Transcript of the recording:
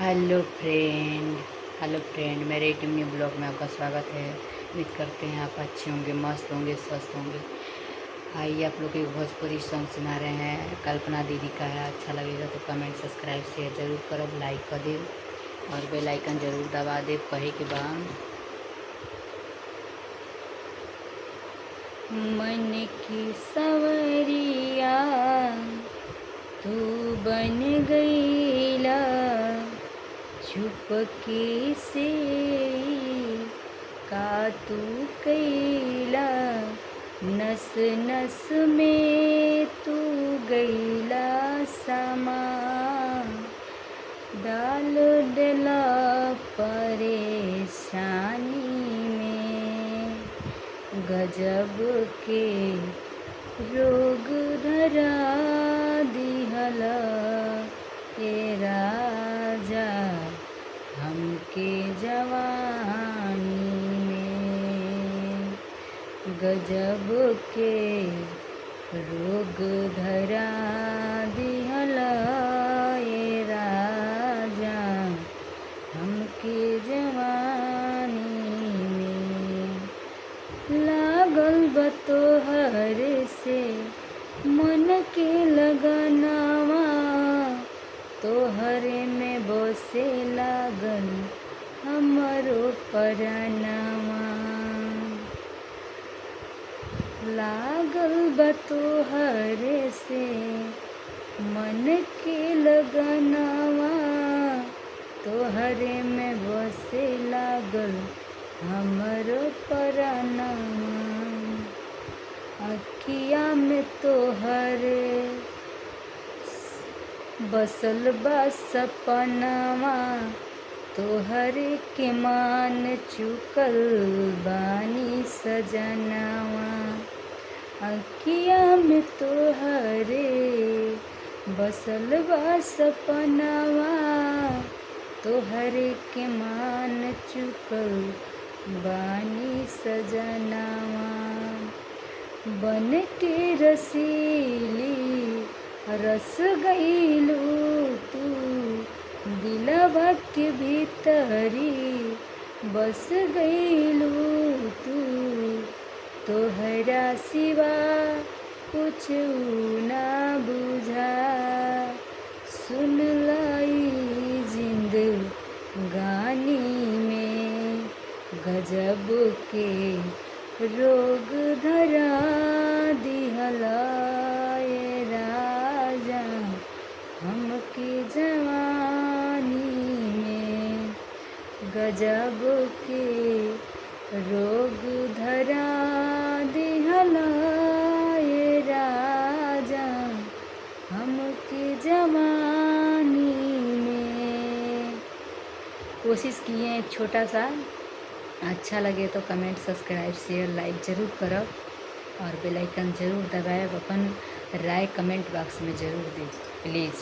Hello friend मेरे team new blog में आपका स्वागत है। उम्मीद करते हैं आप अच्छे होंगे, मस्त होंगे, स्वस्थ होंगे। आइए आप लोग एक भोजपुरी सॉन्ग सुना रहे हैं, कल्पना दीदी का है। अच्छा लगेगा तो कमेंट सब्सक्राइब शेयर जरूर करब, लाइक कर देव और बेल आइकन जरूर दबा देव। कहे के बाद मन की सवरिया तू बन गईला, चुपके से का तू कैला, नस नस में तू गईला समा, डाल डला परेशानी में, गजब के रोग धरा दिहला ए राजा हमके जवानी में, गजब के रोग धरा दिहला ए राजा हमके जवानी में। लागल बा तोहर से मन के लगनवा, तोहरे में बसे लागल हमरो परनवा। लागल बा तोहरे से मन के लगनवा, तोहरे में बसे लागल हमरो परनवा। अखिया में तोहरे बसल बा सपनवा, तोहरे के मान चुकल बानी सजनवा। अखिया में तोहरे बसल बा सपनवा, तोहरे के मान चुकल बानी सजनवा। बन के रसीली रस गईलू तू दिलवा के भीतरी, बस गईलू तू तोहरा सिवा कुछ ना बुझा। सुन लाई जिंदगानी में गजब के रोग धरा दिहला ए राजा हमके जवानी में, गजब के रोग धरा दिहला ए राजा हमके जवानी में। कोशिश किए हैं छोटा सा, अच्छा लगे तो कमेंट सब्सक्राइब शेयर लाइक ज़रूर करब और बेल आइकन ज़रूर दबाएब। अपन राय कमेंट बॉक्स में ज़रूर दें प्लीज़।